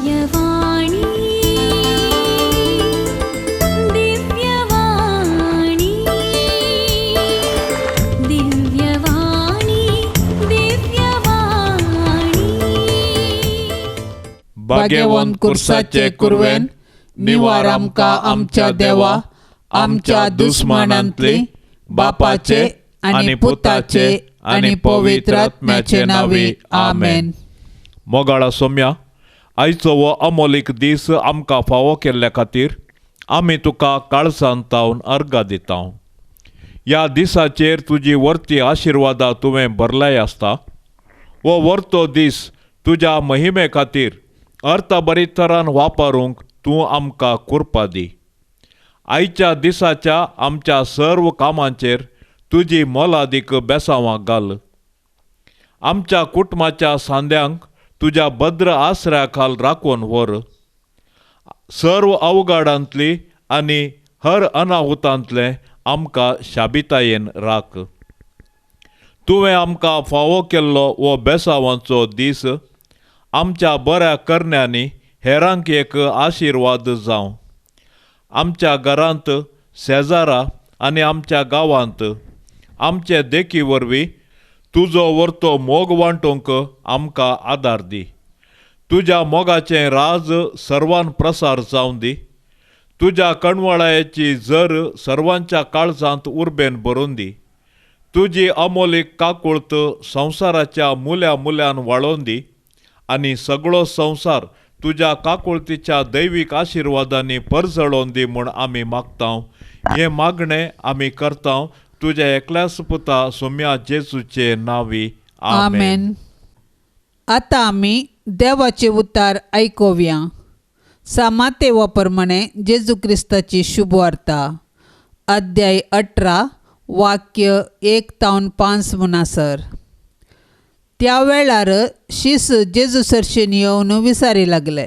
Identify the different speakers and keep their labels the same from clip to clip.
Speaker 1: दिव्यवाणी दिव्यवाणी दिव्यवाणी दिव्यवाणी
Speaker 2: भाग्यवन कुर्साचे कुरवेन निवार आमकां आमच्या देवा आमच्या दुस्मनांतली बापाचे आनी पुताचे आनी पवित्र आत्म्याचे नावी आमेन. मोगाळा सोम्या, आयचो वो अमोलीक दीस आमकां फावो केल्ल्या खातीर आमी तुका काळसांतावन अर्गां दिता. ह्या दिसाचेर तुजी वर्ती आशिर्वादा तुवें भरलाय आसता. वो वर्तो दीस तुज्या महिमे खातीर अर्थ बरी तरान वापरूंक तूं आमकां कृपा दी. आयच्या दिसाच्या आमच्या सर्व कामांचेर तुजी मोलादीक बेसांवां घाल. आमच्या कुटुंबाच्या सांद्यांक तुज्या भद्र आसऱ्या खाल राखून व्हर. सर्व अवघडांतली आनी हर अनाहुतांतले आमकां शाबितायेन राख. तुवें आमकां फावो केल्लो वो बेसांवांचो दीस आमच्या बऱ्या करण्यांनी हेरांक एक आशिर्वाद जावं. आमच्या घरांत, शेजारा आनी आमच्या गांवांत आमचे देखी वरवीं तुजो वर्तो मोग वांटूंक आमकां आदार दी. तुज्या मोगाचें राज सर्वान प्रसार जावं दी. तुज्या कणवळायेची झर सर्वांच्या काळजांत उर्बेन भरून दी. तुजी अमोलीक काकुळत संवसाराच्या मुल्या मुल्यान वाळोवन दी आनी सगळो संवसार तुज्या काकुळतीच्या दैवीक आशिर्वादांनी परजळोवन दी म्हूण आमी मागतां. हें मागणें आमी करतां तुज्या एकल्याच पुता सोम्या जेजूचे नांवी आमेन.
Speaker 3: आतां आमी देवाचे उतार आयकोवया. सामाते प्रमाणे जेजू क्रिस्ताची शुभ वार्ता, अध्याय 18 वाक्य 1-5 म्हणासर. त्या वेळार शिस जेजू सरशेन येवन विचारी लागले,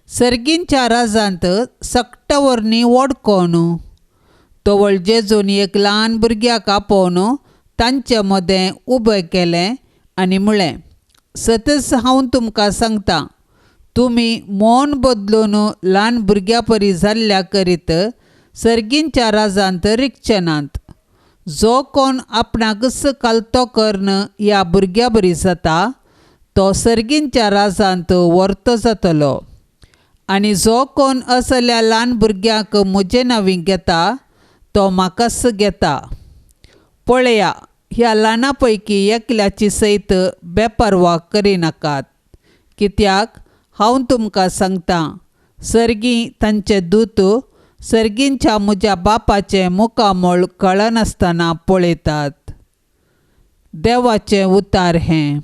Speaker 3: सर्गींच्या राजांत सक्टावरणी वडकोन. तोवळ जेजून एक ल्हान भुरग्याक आपोवन तांचे मदें उबें केलें आनी म्हळें, सतच हांव तुमकां सांगतां, तुमी मौन बदलून ल्हान भुरग्या परी जाल्ल्या करीत सर्गींच्या राजांत रिगचे नात. जो कोण आपणाक कालतो कर्ण ह्या भुरग्या बरी जाता तो सर्गींच्या राजांत वर्तो जातलो. आनी जो कोण असल्या ल्हान भुरग्याक म्हजे नांवी घेता तो म्हाकाच घेता. पळया, ह्या ल्हाना पैकी एकल्याची सयत बेपरवा करिनाकात. कित्याक हांव तुमकां सांगतां, सर्गी तांचे दूत सर्गींच्या म्हज्या बापाचें मुखामोळ कळनासतना पळयतात. देवाचें उतार हें.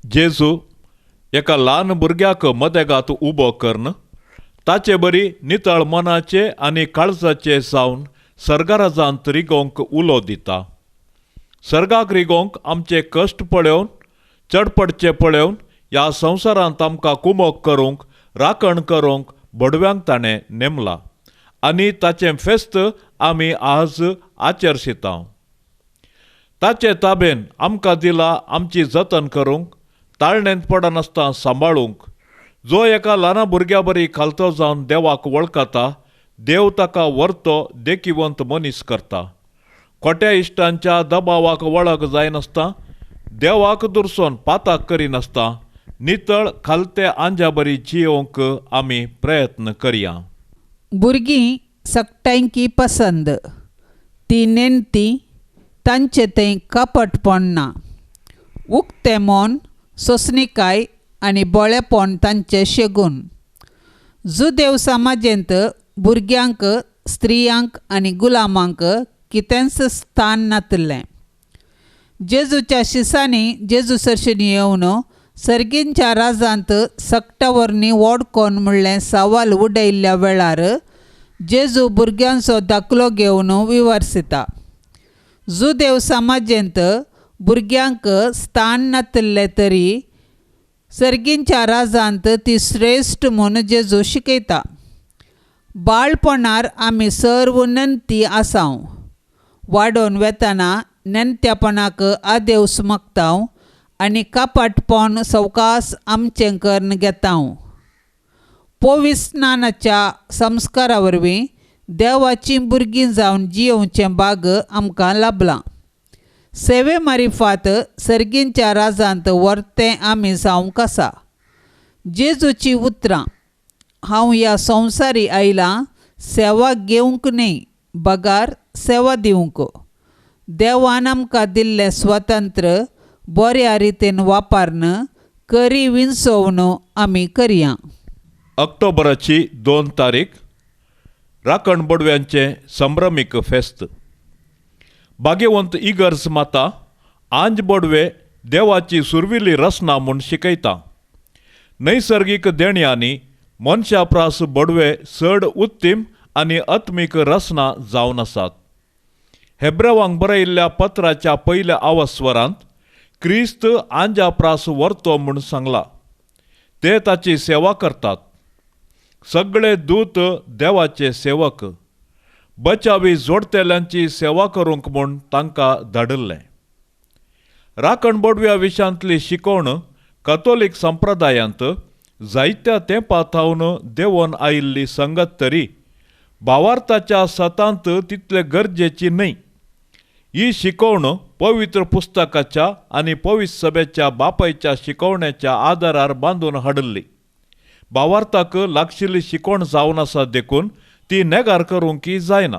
Speaker 2: जेजू एका ल्हान भुरग्याक मदेगांत उबो करन ताचे बरी नितळ मनाचे आनी काळजाचे जावन सर्गाराजांत रिगोंक उलो दिता. सर्गाक रिगोंक आमचे कश्ट पळोवन चडपडचे पळोवन ह्या संवसारांत आमकां कुमोक करूंक राखण करूंक बडव्यांक ताणें नेमला आनी ताचें फेस्त आमी आज आचरशिता. ताचे ताबेन आमकां दिला आमची जतन करूंक, ताळणेंत पडनासतना सांबाळूंक. जो एका ल्हाना भुरग्या बरी खालतो जावन देवाक वळखता, देव ताका व्हरतो देखीवंत मनीस करता. खोट्या इश्टांच्या दबावाक वळख जायनासता, देवाक दुरसोन पाताक करिनासता, नितळ खालते आंजा बरी जियोंक आमी प्रयत्न करया.
Speaker 3: भुरगीं सक्टांकी पसंद, ती नेणती, तांचे थंय कपटपण ना. उक्तें मोन, सोंसणीकाय आनी बोळेपण तांचे शेगून. जुदेव समाजेंत भुरग्यांक, स्त्रियांक आनी गुलामांक कितेंच स्थान नातलें. जेजूच्या शिसांनी जेजू सरशेन येवन सर्गींच्या राजांत सक्टावरणी वडकोन म्हणलें सवाल उडयल्ल्या वेळार जेजू भुरग्यांचो दाखलो घेवन विवर्सिता. जुदेव समाजेंत भुरग्यांक स्थान नातलें तरी सर्गींच्या राजांत ती श्रेश्ठ म्हूण जेजू शिकयता. बाळपणार आमी सर्व नेणती आसांव. वाडोवन वेताना नेणत्यापणाक आदेवस मागतांव आनी कापाटपण सवकास आमचें करून घेता हांव. पवित्र स्नानाच्या संस्कारा वरवीं देवाचीं भुरगीं जावन जियोवचें भाग आमकां लाभलां. सेवे मारिफात सर्गींच्या राजांत वर्तें आमी जावंक आसा. जेजूची उतरां, हांव ह्या संवसारी आयलां सेवा घेवंक न्ही, बगार सेवा दिवंक. देवान आमकां दिल्लें स्वतंत्र बऱ्या रितीन वापरून करी विंचोवन आमी करया.
Speaker 2: ऑक्टोबराची 2 तारीख राखण बडव्यांचें संभ्रमीक फेस्त. भाग्यवंत इगर्ज माता आंज बडवे देवाची सुरविली रचना म्हूण शिकयता. नैसर्गीक देण्यांनी मनशा प्रास बडवे चड उत्तीम आनी आत्मीक रचना जावन आसात. हेब्रेवांक बरयल्ल्या पत्राच्या पयल्या आवस्वरांत क्रिस्त आंजा प्रास व्हरतो म्हूण सांगला. ते ताची सेवा करतात. सगळे दूत देवाचे सेवक. बचावी जोडतेल्यांची सेवा करूंक म्हूण तांकां धाडिल्लें. राखण बडव्या विशयांतली शिकवण कथोलीक संप्रदायांत जायत्या तेंपां थावन देंवन आयिल्ली संगत तरी भावार्थाच्या सतांत तितले गरजेची न्हय. ही शिकवण पवित्र पुस्तकाच्या आनी पवित्र सभेच्या बापायच्या शिकवण्याच्या आदारार बांदून हाडिल्ली. भावार्थाक लागशिल्ली शिकवण जावन आसा देखून ती नेगार करूंक जायना.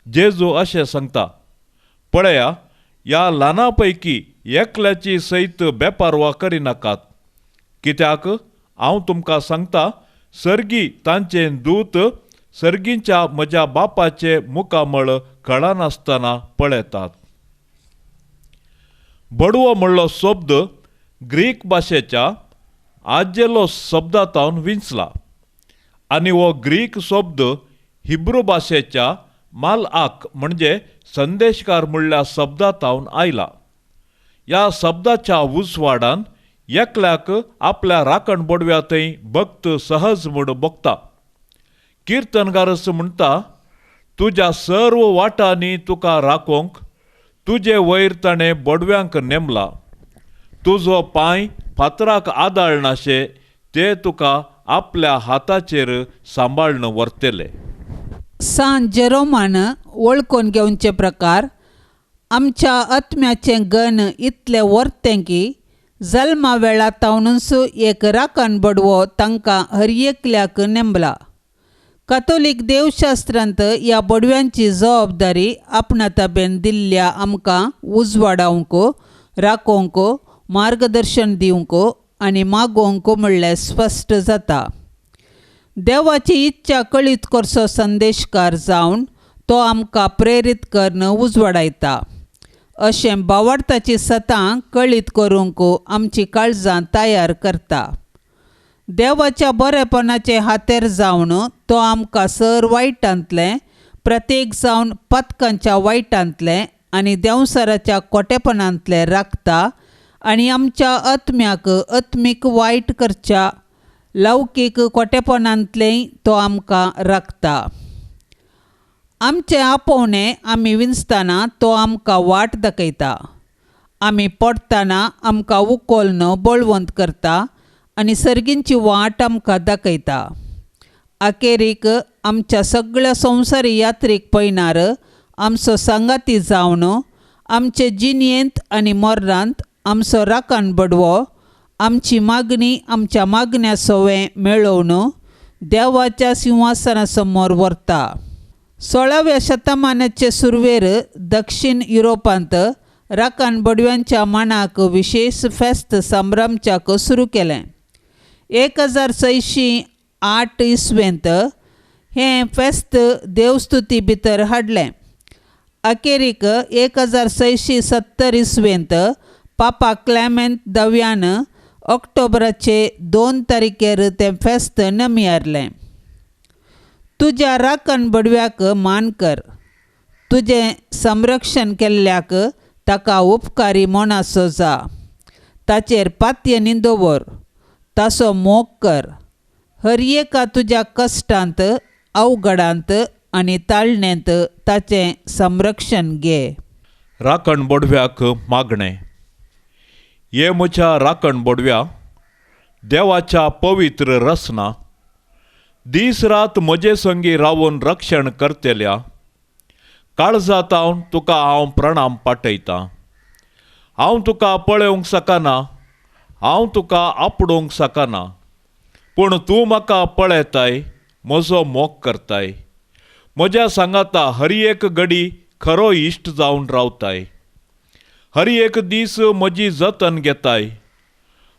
Speaker 2: जेजू अशें सांगता, पळया, ह्या ल्हाना पैकी एकल्याची सयत बेपारवा करिनाकात. कित्याक हांव तुमकां सांगता, सर्गी तांचे दूत सर्गींच्या म्हज्या बापाचे मुखामळ कळनासतना पळयतात. बडवो म्हणलो शब्द ग्रीक भाशेच्या आजेलो शब्दांतावन विंचला आनी हो ग्रीक शब्द हिब्रू भाशेच्या मालआक म्हणजे संदेशकार म्हणल्या शब्दांतावन आयला. ह्या शब्दाच्या उजवाडान एकल्याक आपल्या राखण बडव्या थंय भक्त सहज म्हूण बगता. किर्तनगारस म्हणटा, तुज्या सर्व वाटांनी तुका राखोंक तुजे वयर ताणें बडव्यांक नेमला. तुजो पांय फातराक आदाळनाशे ते तुका आपल्या हाताचेर सांबाळन व्हरतले.
Speaker 3: सांत जेरोमान वळखून घेवचे प्रकार आमच्या आत्म्याचें गण इतलें व्हरतें की जल्मा वेळा तावनूच एक राखण बडवो तांकां हर एकल्याक नेमला. कथोलीक देवशास्त्रांत ह्या बडव्यांची जबाबदारी आपणा ताब्यान दिल्ल्या आमकां उजवाडावंक, राखोवंक, मार्गदर्शन दिवंक आनी मागोवंक म्हणल्यार स्पश्ट जाता. देवाची इच्छा कळीत करचो संदेशकार जावन तो आमकां प्रेरीत करून उजवाडायता. अशें भावार्थाची सतां कळीत करूंक आमची काळजां तयार करता. देवाच्या बरेपणाचे हातेर जावन तो आमकां सर वायटांतलें, प्रत्येक जावन पथकांच्या वायटांतलें आनी देंवसराच्या कोटेपणांतलें राखता आनी आमच्या आत्म्याक आत्मीक वायट करच्या लौकीक कोटेपणांतलेंय तो आमकां राखता. आमचें आपोवणें आमी विंचतना तो आमकां वाट दाखयता. आमी पडटना आमकां उखोलन बळवंत करता आनी सर्गींची वाट आमकां दाखयता. अखेरीक आमच्या सगळ्या संवसारी यात्रेक पयणार आमचो सांगाती जावन आमचे जिणयेंत आनी मरणांत आमचो राखण बडवो आमची मागणी आमच्या मागण्या सवें मेळोवन देवाच्या सिंहासना समोर व्हरता. 16व्या शतमानाचे सुरवेर दक्षिण युरोपांत राखण बडव्यांच्या मानाक विशेष फेस्त संभ्रमच्याक सुरू केलें. 1608 इसवेंत हें फेस्त देवस्तुती भितर हाडलें. अखेरीक 1670 इसवेंत पापा क्लेमेंत दव्यान ऑक्टोबराचे 2 तारखेर तें फेस्त नमियारलें. तुज्या राखण बडव्याक मान कर. तुजें संरक्षण केल्ल्याक ताका उपकारी मोनाचो जा. ताचेर पातयेंनी दवर. ताचो मोग कर. हर एका तुज्या कश्टांत, अवघडांत आनी ताळणेंत ताचें संरक्षण घे.
Speaker 2: राखण बडव्याक मागणें.
Speaker 4: ये म्हज्या राखण बोडव्या, देवाच्या पवित्र रसना, दीस रात म्हजे संगी रावून रक्षण करतेल्या काळजात तुका हांव प्रणाम पाठयतां. हांव तुका पळोवंक शकना, हांव तुका आपडूंक शकना, पूण तूं म्हाका पळयताय, म्हजो मोग करताय. म्हज्या सांगाता हर एक घडी खरो इश्ट जावन रावताय. हर एक दीस म्हजी जतन घेताय.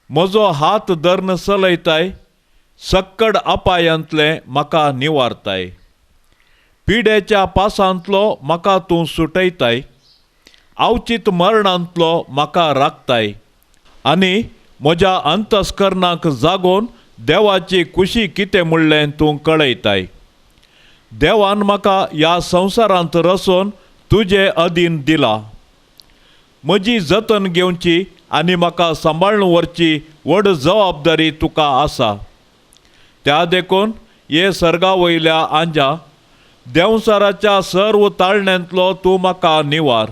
Speaker 4: म्हजो हात धरून चलयताय. सक्कड अपायांतले म्हाका निवारताय. पिड्याच्या पासांतलो म्हाका तूं सुटयताय. अवचित मरणांतलो म्हाका राखताय. आनी म्हज्या अंतस्करणाक जागोवन देवाची कुशी कितें म्हणलें तूं कळयताय. देवान म्हाका ह्या संवसारांत रचोवन तुजे अधीन दिला. म्हजी जतन घेवची आनी म्हाका सांबाळून व्हरची व्हड जबाबदारी तुका आसा. त्या देखून हे सर्गा वयल्या आंजा देंवसाराच्या सर्व ताळण्यांतलो तूं म्हाका निवार.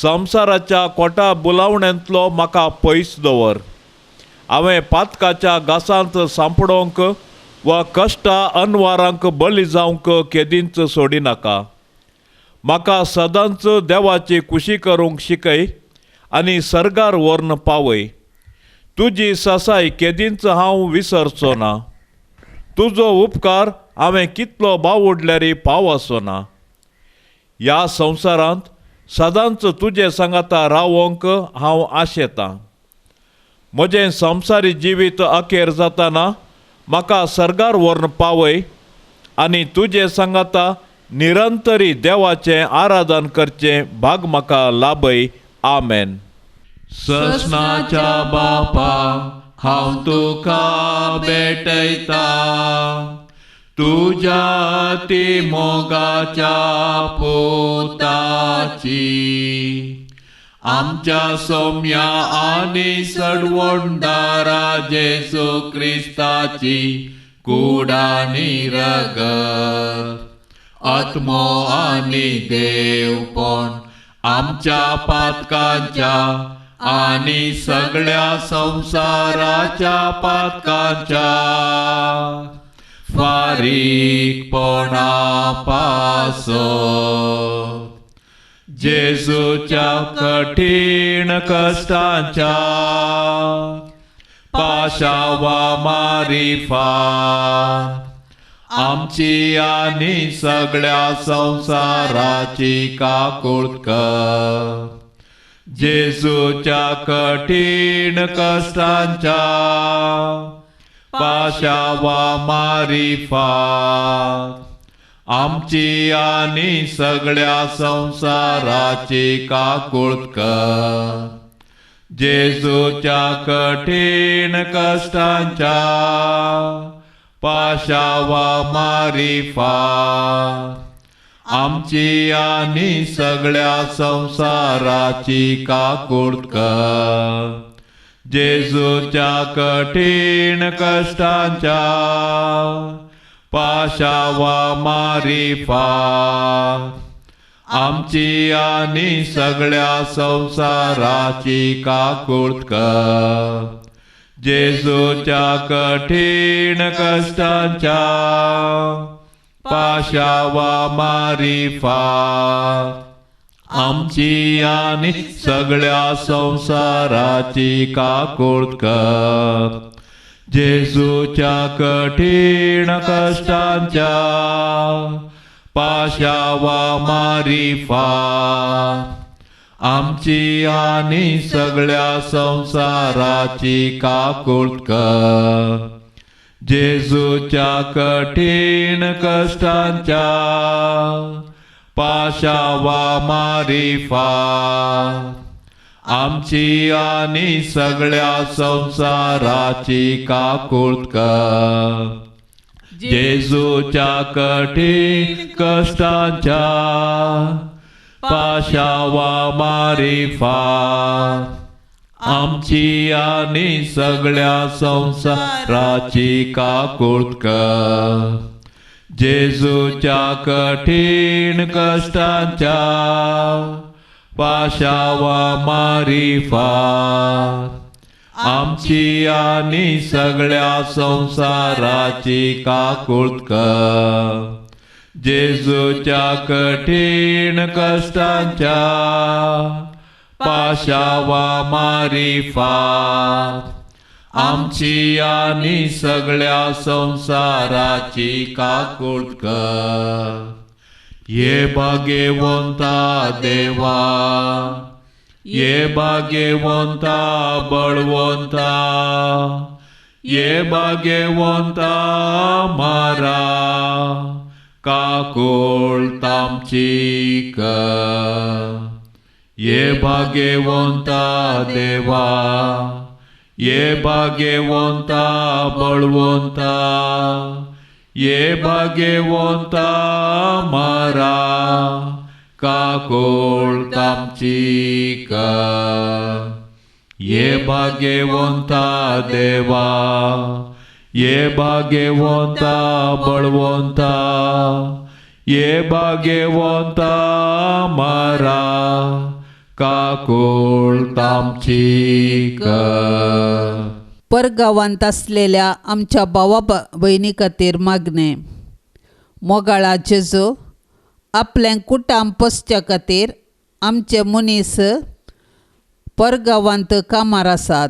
Speaker 4: संवसाराच्या कोटा बुलावण्यांतलो म्हाका पयस दवर. हांवें पातकाच्या घासांत सांपडोवंक वा कश्टा अनवारांक बली जावंक केदींच सोडिनाका. म्हाका सदांच देवाची कुशी करूंक शिकय आनी सर्गार व्हरून पावय. तुजी ससाय केदींच हांव विसरचो ना. तुजो उपकार हांवें कितलो बावडल्यारी पावसो ना. ह्या संवसारांत सदांच तुजे सांगाता रावोंक हांव आशेतां. म्हजें संवसारी जिवीत अखेर जाताना म्हाका सर्गार व्हरून पावय आनी तुजे सांगाता निरंतरी देवाचें आराधन करचें भाग म्हाका लाभय. आमेन. ससनाच्या बापा हांव तुका भेटयता. तुज्या अती मोगाच्या पुताची आमच्या सौम्या आनी सडवणदारा जेसू क्रिस्ताची कुडानी रगत आत्मो आनी देवपण आमच्या पातकांच्या आनी सगळ्या संवसाराच्या पातकांच्या फारीकपणा पासो जेजूच्या कठीण कश्टांच्या पाशावा मारिफा आमची आनी सगळ्या संवसाराची काकुळट कर. जेजूच्या कठीण कश्टांच्या पाशावा मारिफा आमची आनी सगळ्या संवसाराची काकुळट कर. जेजूच्या कठीण कश्टांच्या पाशावा मारिफा आमची आनी सगळ्या संवसाराची काकुळट कर. जेजूच्या कठीण कश्टांच्या पाशावा मारिफा आमची आनी सगळ्या संवसाराची काकुळट कर. जेजूच्या कठीण कश्टांच्या पाशावा मारिफा आमची आनी सगळ्या संवसाराची काकुळट कर. जेजूच्या कठीण कश्टांच्या पाशावा मारिफा आमची आनी सगळ्या संवसाराची काकुळट कर. जेजूच्या कठीण कश्टांच्या पाशावा मारिफा आमची आनी सगळ्या संवसाराची काकुळट कर. जेजूच्या कठीण कश्टांच्या पाशावा मारिफा आमची आनी सगळ्या संवसाराची काकुळट कर. जेजूच्या कठीण कश्टांच्या पाशावा मारी फार आमची आणि सगळ्या संसाराची काकुळत कर जेजूच्या कठीण कष्टांच्या पाशावा मारी फार आमची आणि सगळ्या संसाराची काकुळत कर ये भाग्यवंता देवा ये भाग्यवंता बळवंता ये भाग्यवंता मारा काकुळत आमची कर ये भाग्यवंता देवा ये भाग्यवंता बळवंता ये भाग्यवंता मारा काकुळत आमची कर ये भाग्यवंता देवा ये भाग्यवंता बळवंता ये भाग्यवंता मारा काकुळत आमची कर
Speaker 3: परगावांत असलेल्या आमच्या भावा भयणी खातीर मागणे मोगाळा जेजू आपल्या कुटाम पोसच्या खातीर आमचे मनीस परगावांत कामार आसात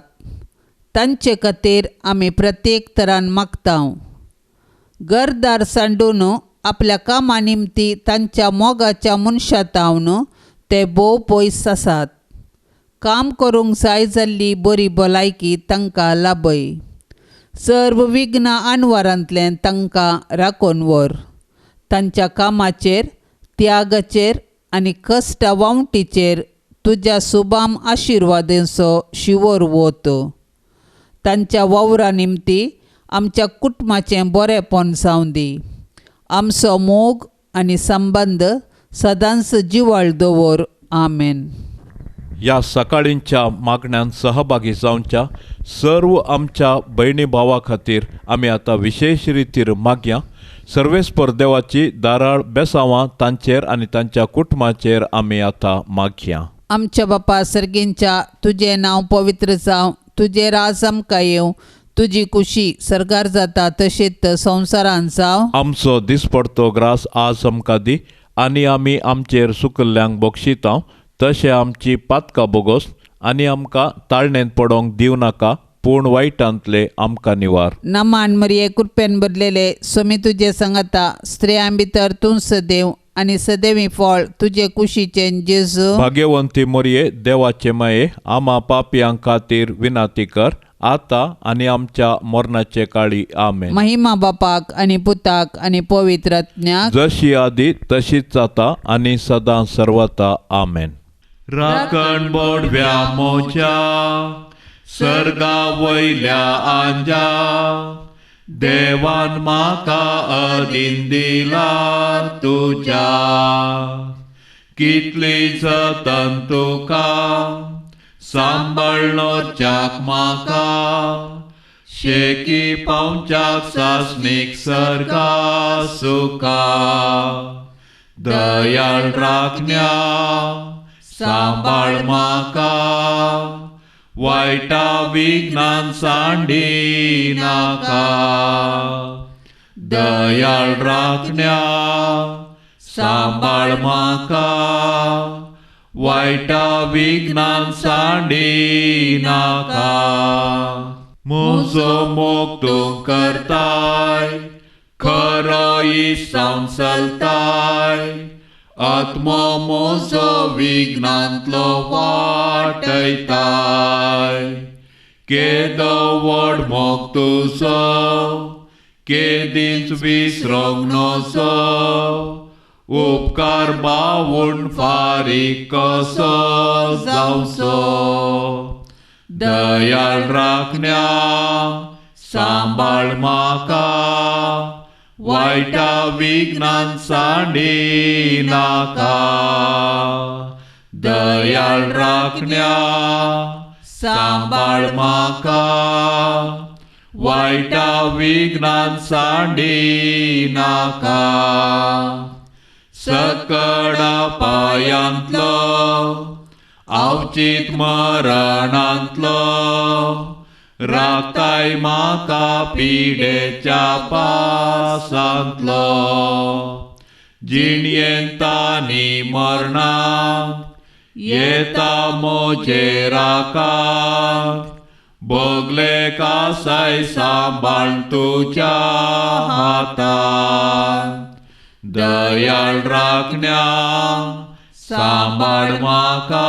Speaker 3: तांचे खातीर आमी प्रत्येक तरान मागता घरदार सांडून आपल्या कामा निमती तांच्या मोगाच्या मनशातावन ते भोव पयस आसात काम करूंक जाय जाल्ली बरी भलायकी तांकां लाभय सर्व विघ्ना आनवारांतल्यान तांकां राखून व्हर तांच्या कामाचेर त्यागाचेर आनी कश्टा वावटीचेर तुज्या सुबाम आशिर्वादांचो शिवर वत तांच्या वावरा निमती आमच्या कुटुंबाचें बरेंपण जावं दी आमचो मोग आनी संबंद सदांच जिवाळ दवर आमेन.
Speaker 4: या सकाळींच्या मागण्यांत सहभागी जावच्या सर्व आमच्या भयणी भावा खातीर आमी आतां विशेष रितीर मागया. सर्वेस्पर देवाची दाराळ बेसांवां तांचेर आनी तांच्या कुटुंबाचेर आमी आतां मागया.
Speaker 3: आमच्या बापा सर्गींच्या तुजें नांव पवित्र जावं तुजें राज आमकां येवं तुजी खुशी सरकार जाता तशीच संवसारांत जावं.
Speaker 4: आमचो दिसपडतो ग्रास आज आमकां दी आनी आमी आमचेर सुकल्ल्यांक बक्षितांव तशें आमची पातकां बोगोस आनी आमकां ताळणेंत पडोंक दिव नाका पूण वायटांतले आमकां निवार.
Speaker 3: नमान मरिये कृपेन बदलेले सोमी तुजे सांगाता स्त्रियां भितर तूं सदैव आनी सदैवी फळ तुजे कुशीचें जेजू.
Speaker 4: भाग्यवंती मोरये देवाचे माये आमा पापयां खातीर विनाती कर आता आनी आमच्या मरणाचे काळी आमेन.
Speaker 3: महिमा बापाक आनी पुताक आनी पवित्रात्म्याक
Speaker 4: जशी आदी तशीच जाता आनी सदां सर्वता आमेन. राखण बोडव्या मोच्या सर्गा वयल्या आंजा देवान म्हाका अदीन दिला तुज्या कितली जतन तुका सांबाळनोच्याक म्हाका शेकी पावच्याक सासणीक सर्गा सुका दयाळ राखण्या सांबाळ म्हाका वायटा विघ्नान सांडी नाका दयाळ राखण्या सांबाळ म्हाका वायटा विघ्नान सांडी नाका म्हजो मोग तूं करताय खरो इसांव चलताय आत्मो म्हजो विघ्नांतलो वाटयताय केदो व्हड मोग तुजो केदींच विसरोंक नजो उपकार बावून फारीक कसो जावचो दयाळ राखण्या सांबाळ म्हाका वायटा विघ्नान सांडी नाका दयाळ राखण्या सांबाळ म्हाका वायटा विघ्नान सांडी नाका सकळा पायांतलो अवचित मरणांतलो राखताय म्हाका पिडेच्या पासांतलो जिणयेंत आनी मरणांत येता मोचे राखांत बोगले कासाय सांबाळ तुज्या हातांत दयाळ राखण्या सांबाळ म्हाका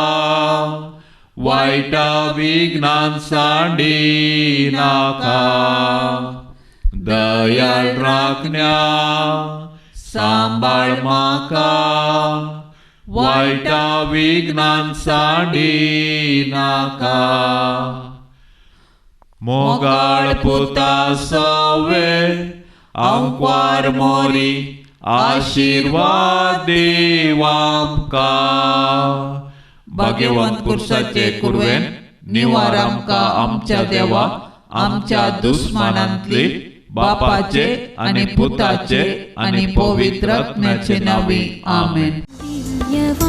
Speaker 4: वायटा विघ्नान सांडी नाका दयाळ राखण्या सांबाळ म्हाका वायटा विघ्नान सांडी नाका मोगाळ पुता सवे अंकवार मोरी आशीर्वाद देव आमकां भाग्यवान पुरुषाचे कुरवेन निवार आमकां आमच्या देवा आमच्या दुस्मानांतली बापाचे आनी पुताचे आनी पवित्र आत्म्याचे नांवी आमेन.
Speaker 1: दिव्यवाणी